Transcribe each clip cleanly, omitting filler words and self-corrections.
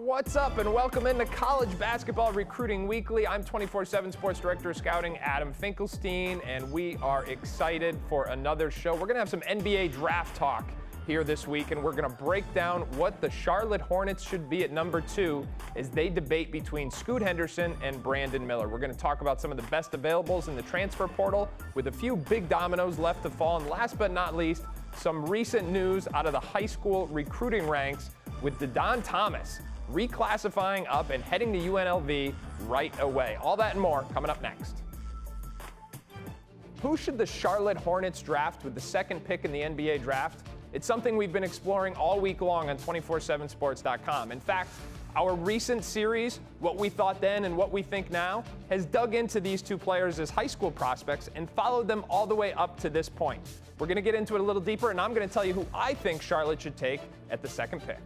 What's up, and welcome into College Basketball Recruiting Weekly. I'm 24/7 Sports Director of Scouting Adam Finkelstein, and we are excited for another show. We're going to have some NBA draft talk here this week, and we're going to break down what the Charlotte Hornets should be at number 2 as they debate between Scoot Henderson and Brandon Miller. We're going to talk about some of the best availables in the transfer portal with a few big dominoes left to fall, and last but not least, some recent news out of the high school recruiting ranks with Don Thomas reclassifying up and heading to UNLV right away. All that and more coming up next. Who should the Charlotte Hornets draft with the second pick in the NBA draft? It's something we've been exploring all week long on 247sports.com. In fact, our recent series, What We Thought Then and What We Think Now, has dug into these two players as high school prospects and followed them all the way up to this point. We're going to get into it a little deeper, and I'm going to tell you who I think Charlotte should take at the second pick.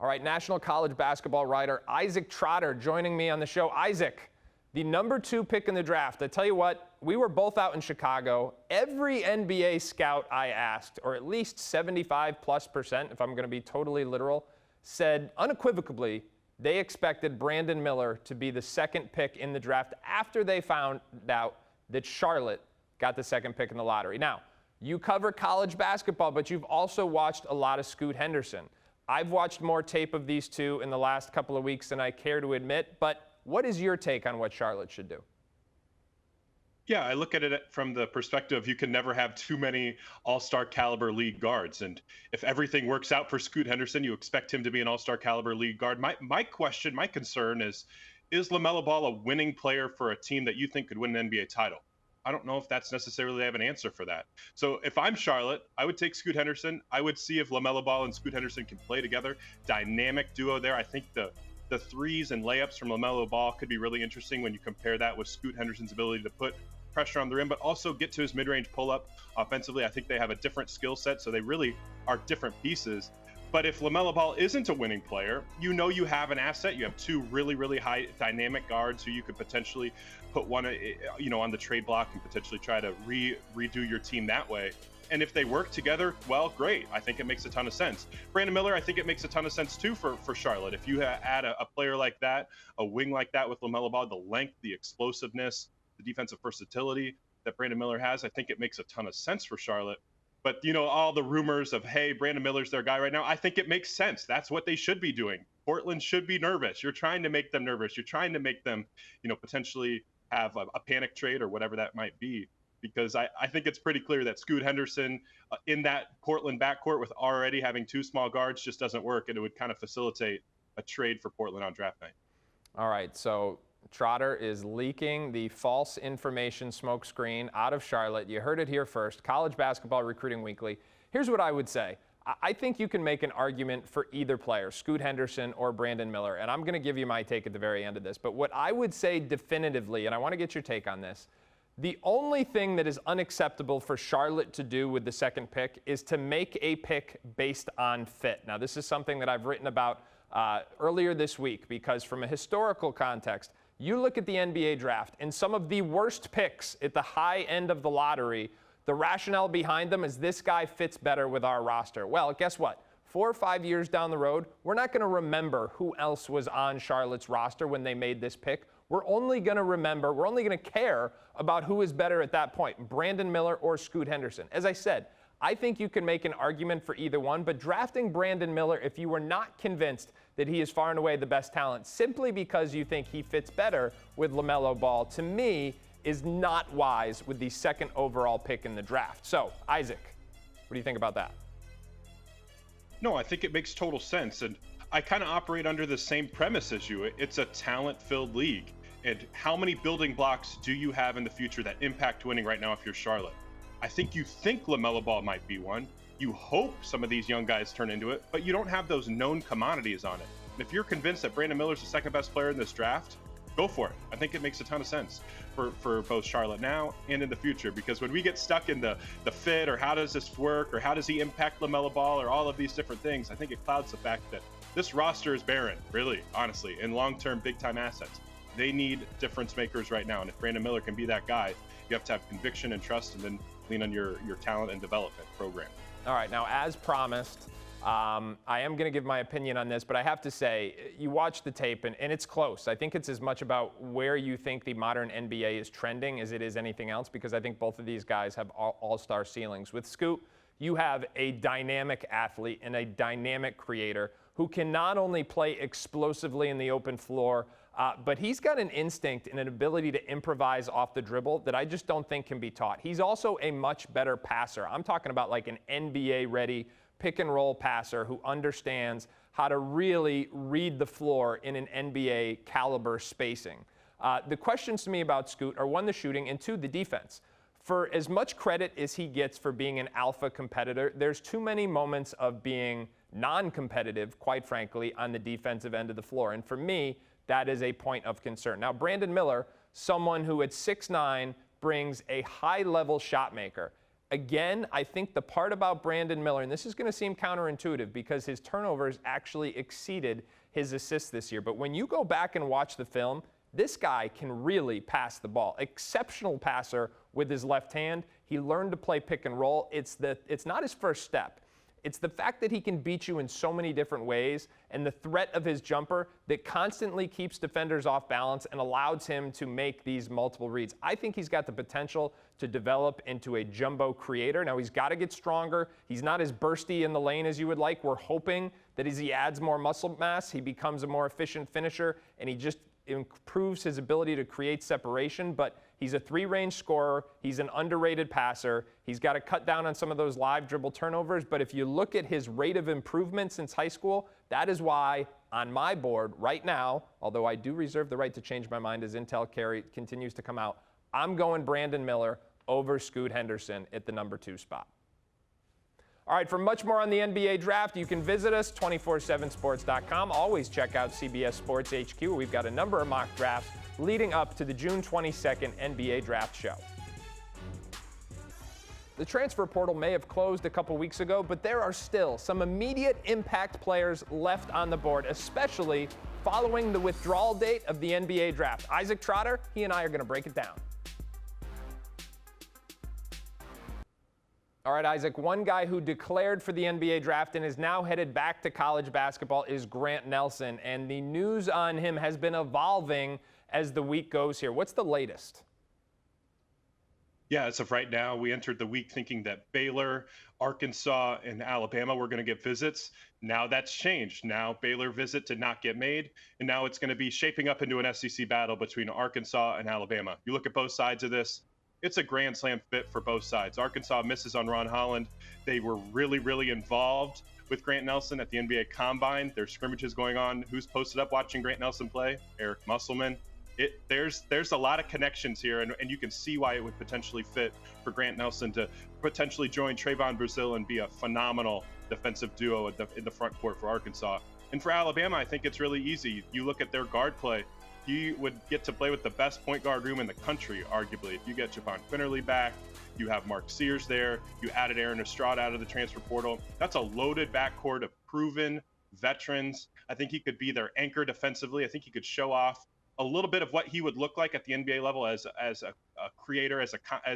All right, national college basketball writer Isaac Trotter joining me on the show. Isaac, the number 2 pick in the draft. I tell you what, we were both out in Chicago. Every NBA scout I asked, or at least 75+%, if I'm going to be totally literal, said unequivocally they expected Brandon Miller to be the second pick in the draft after they found out that Charlotte got the second pick in the lottery. Now, you cover college basketball, but you've also watched a lot of Scoot Henderson. I've watched more tape of these two in the last couple of weeks than I care to admit, but what is your take on what Charlotte should do? Yeah, I look at it from the perspective you can never have too many all-star caliber league guards. And if everything works out for Scoot Henderson, you expect him to be an all-star caliber league guard. My concern is LaMelo Ball a winning player for a team that you think could win an NBA title? I don't know if that's necessarily have an answer for that. So if I'm Charlotte, I would take Scoot Henderson. I would see if LaMelo Ball and Scoot Henderson can play together. Dynamic duo there. I think the threes and layups from LaMelo Ball could be really interesting when you compare that with Scoot Henderson's ability to put pressure on the rim, but also get to his mid-range pull-up offensively. I think they have a different skill set, so they really are different pieces. But if LaMelo Ball isn't a winning player, you know you have an asset. You have two really, really high dynamic guards who you could potentially put one, on the trade block and potentially try to redo your team that way. And if they work together, well, great. I think it makes a ton of sense. Brandon Miller, I think it makes a ton of sense too for Charlotte. If you add a player like that, a wing like that with LaMelo Ball, the length, the explosiveness, the defensive versatility that Brandon Miller has, I think it makes a ton of sense for Charlotte. But, all the rumors of, hey, Brandon Miller's their guy right now, I think it makes sense. That's what they should be doing. Portland should be nervous. You're trying to make them nervous. You're trying to make them, potentially have a panic trade or whatever that might be. Because I think it's pretty clear that Scoot Henderson in that Portland backcourt with already having 2 small guards just doesn't work, and it would kind of facilitate a trade for Portland on draft night. All right, so Trotter is leaking the false information smokescreen out of Charlotte. You heard it here first. College Basketball Recruiting Weekly. Here's what I would say. I think you can make an argument for either player, Scoot Henderson or Brandon Miller, and I'm going to give you my take at the very end of this. But what I would say definitively, and I want to get your take on this, the only thing that is unacceptable for Charlotte to do with the second pick is to make a pick based on fit. Now, this is something that I've written about earlier this week because from a historical context, you look at the NBA draft and some of the worst picks at the high end of the lottery, the rationale behind them is this guy fits better with our roster. Well, guess what? 4 or 5 years down the road, we're not going to remember who else was on Charlotte's roster when they made this pick. We're only going to care about who is better at that point, Brandon Miller or Scoot Henderson. As I said, I think you can make an argument for either one, but drafting Brandon Miller, if you were not convinced that he is far and away the best talent, simply because you think he fits better with LaMelo Ball, to me, is not wise with the second overall pick in the draft. So, Isaac, what do you think about that? No, I think it makes total sense. And I kind of operate under the same premise as you. It's a talent-filled league. And how many building blocks do you have in the future that impact winning right now if you're Charlotte? I think you think LaMelo Ball might be one. You hope some of these young guys turn into it, but you don't have those known commodities on it. And if you're convinced that Brandon Miller's the second best player in this draft, go for it. I think it makes a ton of sense for both Charlotte now and in the future, because when we get stuck in the fit or how does this work or how does he impact LaMelo Ball or all of these different things, I think it clouds the fact that this roster is barren, really, honestly, in long-term big-time assets. They need difference makers right now, and if Brandon Miller can be that guy, you have to have conviction and trust and then lean on your talent and development program. All right, now as promised, I am going to give my opinion on this, but I have to say, you watch the tape, and it's close. I think it's as much about where you think the modern NBA is trending as it is anything else, because I think both of these guys have all-star ceilings. With Scoot, you have a dynamic athlete and a dynamic creator who can not only play explosively in the open floor, but he's got an instinct and an ability to improvise off the dribble that I just don't think can be taught. He's also a much better passer. I'm talking about like an NBA-ready pick-and-roll passer who understands how to really read the floor in an NBA caliber spacing. The questions to me about Scoot are, one, the shooting, and two, the defense. For as much credit as he gets for being an alpha competitor, there's too many moments of being non-competitive, quite frankly, on the defensive end of the floor. And for me, that is a point of concern. Now, Brandon Miller, someone who at 6'9" brings a high-level shot maker. Again, I think the part about Brandon Miller, and this is going to seem counterintuitive because his turnovers actually exceeded his assists this year. But when you go back and watch the film, this guy can really pass the ball. Exceptional passer with his left hand. He learned to play pick and roll. It's not his first step. It's the fact that he can beat you in so many different ways, and the threat of his jumper that constantly keeps defenders off balance and allows him to make these multiple reads. I think he's got the potential to develop into a jumbo creator. Now, he's got to get stronger. He's not as bursty in the lane as you would like. We're hoping that as he adds more muscle mass, he becomes a more efficient finisher, and he just improves his ability to create separation. But he's a three-range scorer. He's an underrated passer. He's got to cut down on some of those live dribble turnovers. But if you look at his rate of improvement since high school, that is why on my board right now, although I do reserve the right to change my mind as intel continues to come out, I'm going Brandon Miller over Scoot Henderson at the number 2 spot. All right, for much more on the NBA draft, you can visit us, 247sports.com. Always check out CBS Sports HQ, where we've got a number of mock drafts leading up to the June 22nd NBA draft show. The transfer portal may have closed a couple weeks ago, but there are still some immediate impact players left on the board, especially following the withdrawal date of the NBA draft. Isaac Trotter, he and I are going to break it down. All right, Isaac, one guy who declared for the NBA draft and is now headed back to college basketball is Grant Nelson, and the news on him has been evolving as the week goes here. What's the latest? Yeah, as of right now, we entered the week thinking that Baylor, Arkansas, and Alabama were going to get visits. Now that's changed. Now Baylor visit did not get made, and now it's going to be shaping up into an SEC battle between Arkansas and Alabama. You look at both sides of this, it's a grand slam fit for both sides. Arkansas misses on Ron Holland. They were really, really involved with Grant Nelson at the NBA Combine. There's scrimmages going on. Who's posted up watching Grant Nelson play? Eric Musselman. There's a lot of connections here, and you can see why it would potentially fit for Grant Nelson to potentially join Trayvon Brazile and be a phenomenal defensive duo in the front court for Arkansas. And for Alabama, I think it's really easy. You look at their guard play. You would get to play with the best point guard room in the country, arguably. If you get Javon Quinterly back, you have Mark Sears there, you added Aaron Estrada out of the transfer portal. That's a loaded backcourt of proven veterans. I think he could be their anchor defensively. I think he could show off a little bit of what he would look like at the NBA level as a creator, as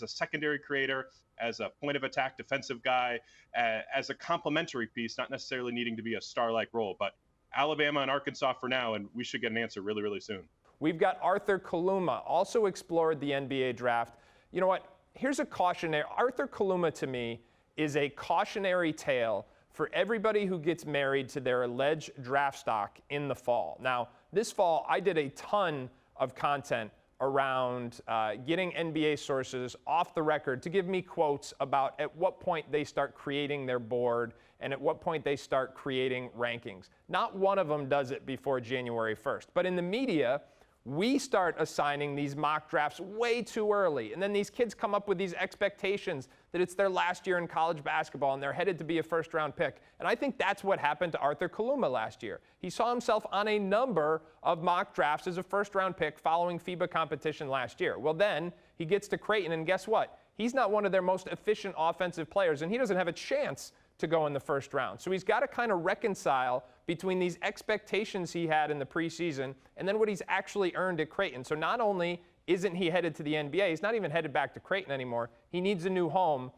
a secondary creator, as a point of attack defensive guy, as a complementary piece, not necessarily needing to be a star-like role. But Alabama and Arkansas for now, and we should get an answer really, really soon. We've got Arthur Kaluma, also explored the NBA draft. You know what? Here's a cautionary. Arthur Kaluma, to me, is a cautionary tale for everybody who gets married to their alleged draft stock in the fall. Now, this fall, I did a ton of content around getting NBA sources off the record to give me quotes about at what point they start creating their board and at what point they start creating rankings. Not one of them does it before January 1st. But in the media, we start assigning these mock drafts way too early. And then these kids come up with these expectations that it's their last year in college basketball and they're headed to be a first-round pick. And I think that's what happened to Arthur Kaluma last year. He saw himself on a number of mock drafts as a first-round pick following FIBA competition last year. Well, then he gets to Creighton, and guess what? He's not one of their most efficient offensive players, and he doesn't have a chance to go in the first round. So he's got to kind of reconcile between these expectations he had in the preseason and then what he's actually earned at Creighton. So not only isn't he headed to the NBA, he's not even headed back to Creighton anymore. He needs a new home.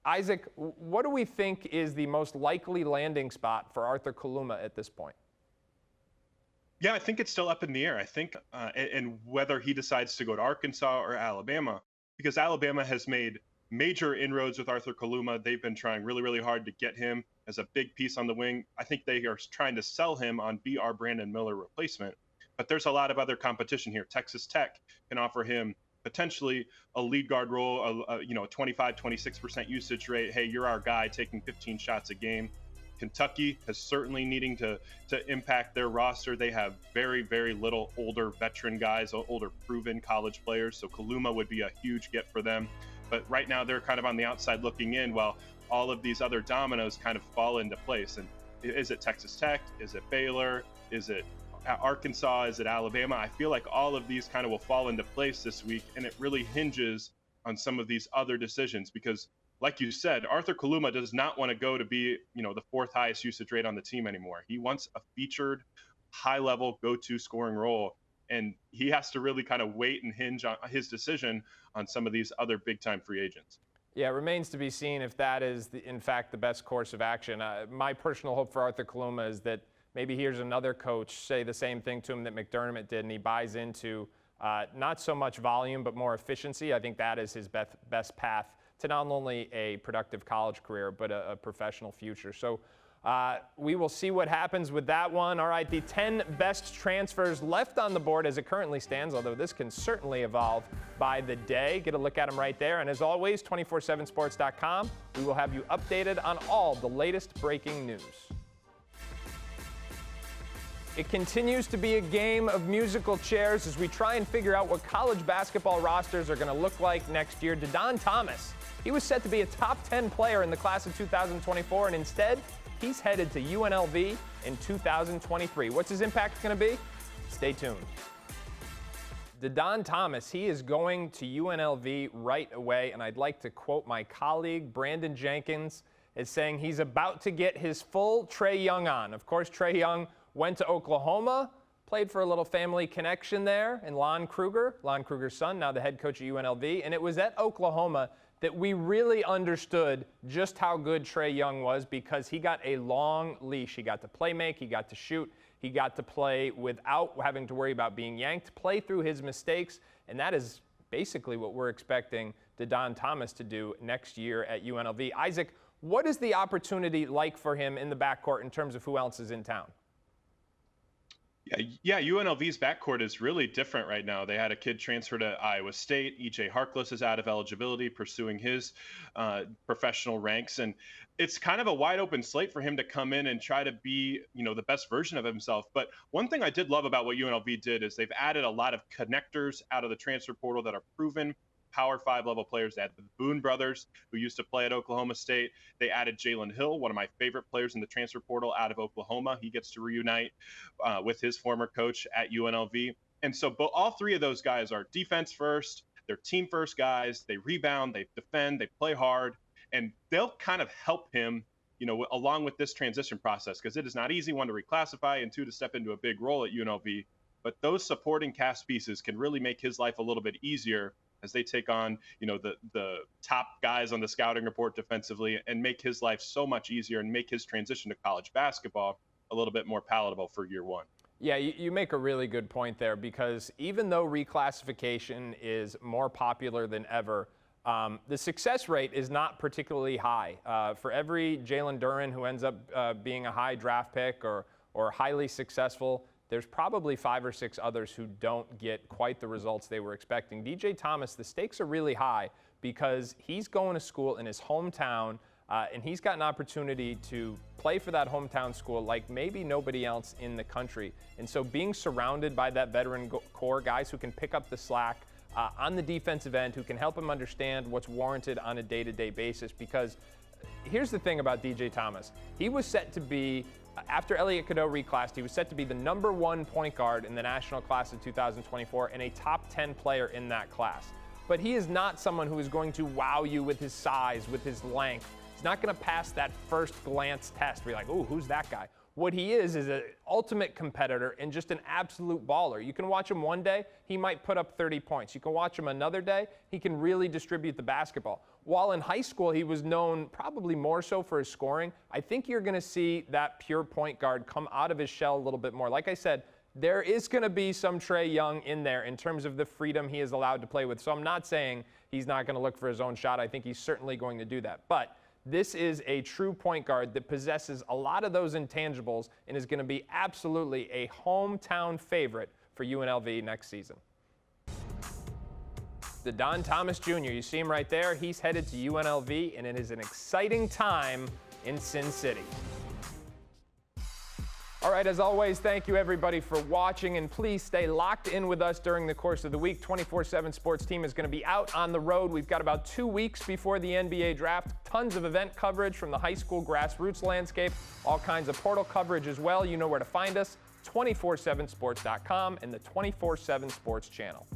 Isaac, what do we think is the most likely landing spot for Arthur Kaluma at this point? Yeah, I think it's still up in the air. I think, and whether he decides to go to Arkansas or Alabama, because Alabama has made major inroads with Arthur Kaluma. They've been trying really, really hard to get him as a big piece on the wing. I think they are trying to sell him on be our Brandon Miller replacement. But there's a lot of other competition here. Texas Tech can offer him potentially a lead guard role, a 25, 26% usage rate. Hey, you're our guy taking 15 shots a game. Kentucky has certainly needing to impact their roster. They have very, very little older veteran guys, older proven college players. So Kaluma would be a huge get for them. But right now they're kind of on the outside looking in while all of these other dominoes kind of fall into place. And is it Texas Tech? Is it Baylor? Is it Arkansas? Is it Alabama? I feel like all of these kind of will fall into place this week. And it really hinges on some of these other decisions because, like you said, Arthur Kaluma does not want to go to be, the fourth highest usage rate on the team anymore. He wants a featured, high-level, go-to scoring role, and he has to really kind of wait and hinge on his decision on some of these other big-time free agents. Yeah, it remains to be seen if that is, in fact, the best course of action. My personal hope for Arthur Kaluma is that maybe here's another coach say the same thing to him that McDermott did, and he buys into not so much volume but more efficiency. I think that is his best path to not only a productive college career, but a professional future. So we will see what happens with that one. All right, the 10 best transfers left on the board as it currently stands, although this can certainly evolve by the day. Get a look at them right there. And as always, 247sports.com. We will have you updated on all the latest breaking news. It continues to be a game of musical chairs as we try and figure out what college basketball rosters are going to look like next year. DeDon Thomas, he was set to be a top 10 player in the class of 2024, and instead, he's headed to UNLV in 2023. What's his impact going to be? Stay tuned. DeDon Thomas, he is going to UNLV right away, and I'd like to quote my colleague, Brandon Jenkins, as saying he's about to get his full Trae Young on. Of course, Trae Young went to Oklahoma, played for a little family connection there, and Lon Kruger's son, now the head coach at UNLV, and it was at Oklahoma that we really understood just how good Trae Young was because he got a long leash. He got to play make, he got to shoot, he got to play without having to worry about being yanked, play through his mistakes, and that is basically what we're expecting DeDon Thomas to do next year at UNLV. Isaac, what is the opportunity like for him in the backcourt in terms of who else is in town? Yeah, UNLV's backcourt is really different right now. They had a kid transfer to Iowa State. E.J. Harkless is out of eligibility, pursuing his professional ranks. And it's kind of a wide open slate for him to come in and try to be, the best version of himself. But one thing I did love about what UNLV did is they've added a lot of connectors out of the transfer portal that are proven Power 5 level players. They had the Boone brothers, who used to play at Oklahoma State. They added Jalen Hill, one of my favorite players in the transfer portal out of Oklahoma. He gets to reunite with his former coach at UNLV. And so all three of those guys are defense first. They're team first guys. They rebound, they defend, they play hard, and they'll kind of help him, along with this transition process, because it is not easy, one, to reclassify, and two, to step into a big role at UNLV. But those supporting cast pieces can really make his life a little bit easier as they take on, the top guys on the scouting report defensively and make his life so much easier and make his transition to college basketball a little bit more palatable for year one. Yeah, you make a really good point there because even though reclassification is more popular than ever, the success rate is not particularly high. For every Jalen Duren who ends up being a high draft pick or highly successful, there's probably 5 or 6 others who don't get quite the results they were expecting. DJ Thomas, the stakes are really high because he's going to school in his hometown, and he's got an opportunity to play for that hometown school like maybe nobody else in the country. And so being surrounded by that veteran core, guys who can pick up the slack on the defensive end, who can help him understand what's warranted on a day-to-day basis, because here's the thing about DJ Thomas. He was set to be, after Elliot Cadeau reclassed, he was set to be the #1 point guard in the national class of 2024 and a top 10 player in that class. But he is not someone who is going to wow you with his size, with his length. He's not going to pass that first glance test where you're like, ooh, who's that guy? What he is an ultimate competitor and just an absolute baller. You can watch him one day, he might put up 30 points. You can watch him another day, he can really distribute the basketball. While in high school, he was known probably more so for his scoring. I think you're going to see that pure point guard come out of his shell a little bit more. Like I said, there is going to be some Trae Young in there in terms of the freedom he is allowed to play with. So I'm not saying he's not going to look for his own shot. I think he's certainly going to do that. But this is a true point guard that possesses a lot of those intangibles and is going to be absolutely a hometown favorite for UNLV next season. The Don Thomas Jr., you see him right there. He's headed to UNLV, and it is an exciting time in Sin City. All right, as always, thank you everybody for watching, and please stay locked in with us during the course of the week. 24/7 Sports Team is going to be out on the road. We've got about 2 weeks before the NBA draft. Tons of event coverage from the high school grassroots landscape, all kinds of portal coverage as well. You know where to find us, 247sports.com and the 24/7 Sports channel.